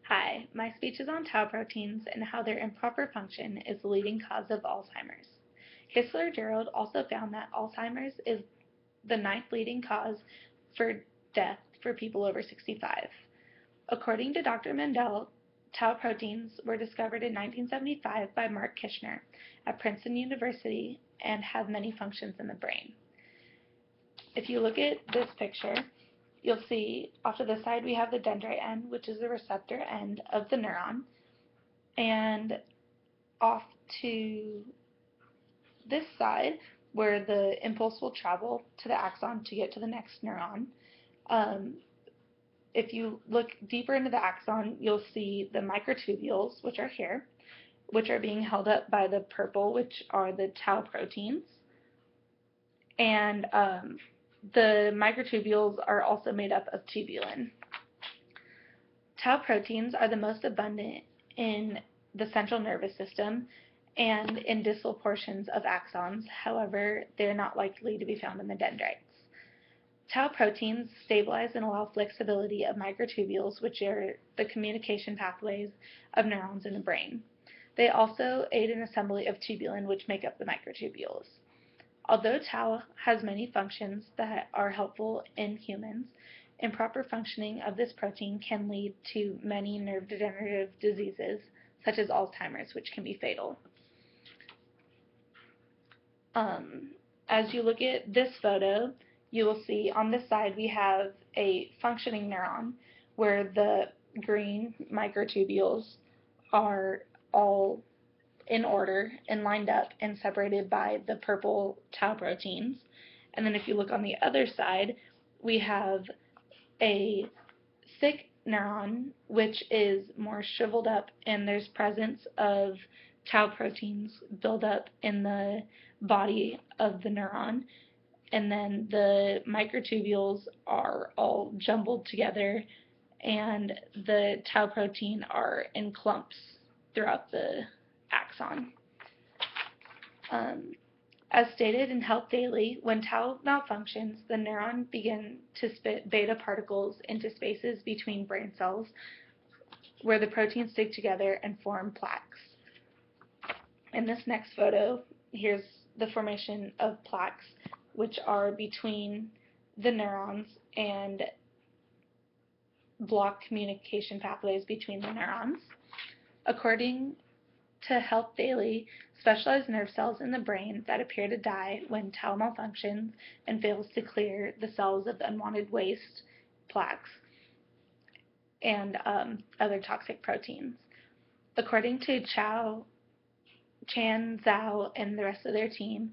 Hi, my speech is on tau proteins and how their improper function is the leading cause of Alzheimer's. Kistler-Gerald also found that Alzheimer's is the ninth leading cause for death for people over 65. According to Dr. Mendel, tau proteins were discovered in 1975 by Mark Kishner at Princeton University and have many functions in the brain. If you look at this picture, you'll see off to the side we have the dendrite end, which is the receptor end of the neuron, and off to this side where the impulse will travel to the axon to get to the next neuron. Um, if you look deeper into the axon, you'll see the microtubules, which are here, which are being held up by the purple, which are the tau proteins. And the microtubules are also made up of tubulin. Tau proteins are the most abundant in the central nervous system and in distal portions of axons. However, they're not likely to be found in the dendrites. Tau proteins stabilize and allow flexibility of microtubules, which are the communication pathways of neurons in the brain. They also aid in assembly of tubulin, which make up the microtubules. Although tau has many functions that are helpful in humans, improper functioning of this protein can lead to many nerve degenerative diseases, such as Alzheimer's, which can be fatal. As you look at this photo, you will see on this side we have a functioning neuron where the green microtubules are all in order and lined up and separated by the purple tau proteins. And then if you look on the other side, we have a thick neuron, which is more shriveled up, and there's presence of tau proteins build up in the body of the neuron. And then the microtubules are all jumbled together, and the tau protein are in clumps throughout the axon. As stated in Health Daily, when tau malfunctions, the neuron begins to spit beta particles into spaces between brain cells where the proteins stick together and form plaques. In this next photo, here's the formation of plaques, which are between the neurons and block communication pathways between the neurons. According to Health Daily, specialized nerve cells in the brain that appear to die when tau malfunctions and fails to clear the cells of unwanted waste, plaques, and other toxic proteins. According to Chan, Zhao, and the rest of their team,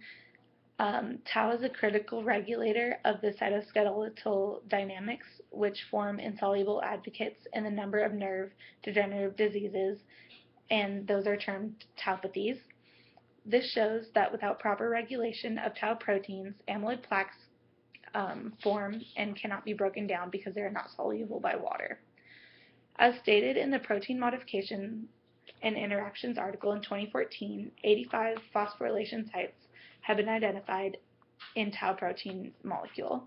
tau is a critical regulator of the cytoskeletal dynamics, which form insoluble advocates in a number of nerve degenerative diseases, and those are termed tauopathies. This shows that without proper regulation of tau proteins, amyloid plaques form and cannot be broken down because they are not soluble by water. As stated in the Protein Modification and Interactions article in 2014, 85 phosphorylation sites have been identified in tau protein molecule.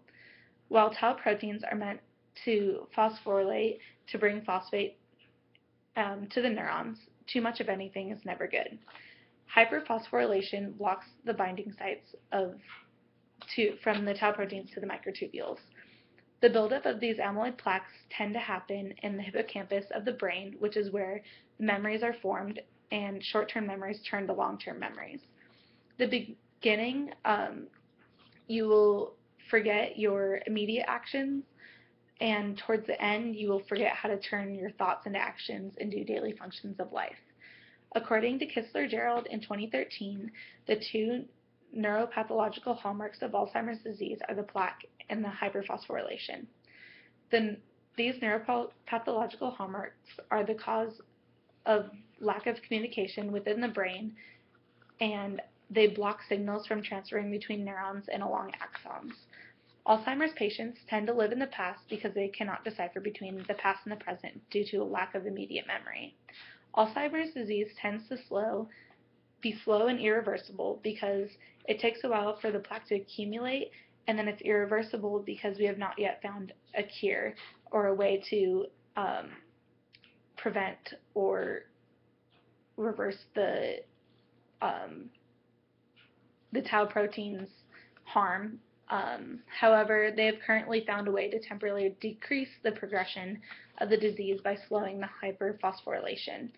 While tau proteins are meant to phosphorylate to bring phosphate to the neurons, too much of anything is never good. Hyperphosphorylation blocks the binding sites from the tau proteins to the microtubules. The buildup of these amyloid plaques tend to happen in the hippocampus of the brain, which is where memories are formed and short-term memories turn to long-term memories. The beginning, you will forget your immediate actions, and towards the end, you will forget how to turn your thoughts into actions and do daily functions of life. According to Kistler-Gerald in 2013, the two neuropathological hallmarks of Alzheimer's disease are the plaque and the hyperphosphorylation. These neuropathological hallmarks are the cause of lack of communication within the brain, and they block signals from transferring between neurons and along axons. Alzheimer's patients tend to live in the past because they cannot decipher between the past and the present due to a lack of immediate memory. Alzheimer's disease tends to be slow and irreversible because it takes a while for the plaque to accumulate, and then it's irreversible because we have not yet found a cure or a way to prevent or reverse the tau protein's harm. However, they have currently found a way to temporarily decrease the progression of the disease by slowing the hyperphosphorylation.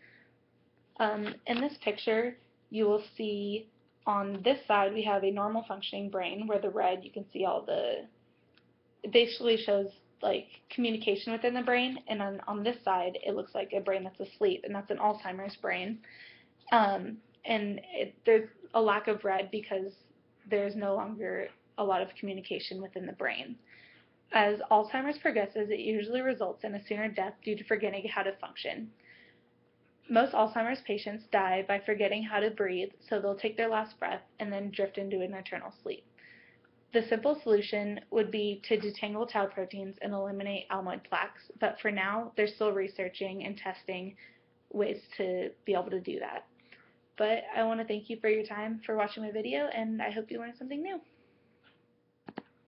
In this picture, you will see on this side we have a normal functioning brain, where the red you can see it basically shows like communication within the brain, and on this side it looks like a brain that's asleep, and that's an Alzheimer's brain. And there's a lack of red because there's no longer a lot of communication within the brain. As Alzheimer's progresses, it usually results in a sooner death due to forgetting how to function. Most Alzheimer's patients die by forgetting how to breathe, so they'll take their last breath and then drift into an eternal sleep. The simple solution would be to detangle tau proteins and eliminate amyloid plaques, but for now, they're still researching and testing ways to be able to do that. But I want to thank you for your time for watching my video, and I hope you learned something new.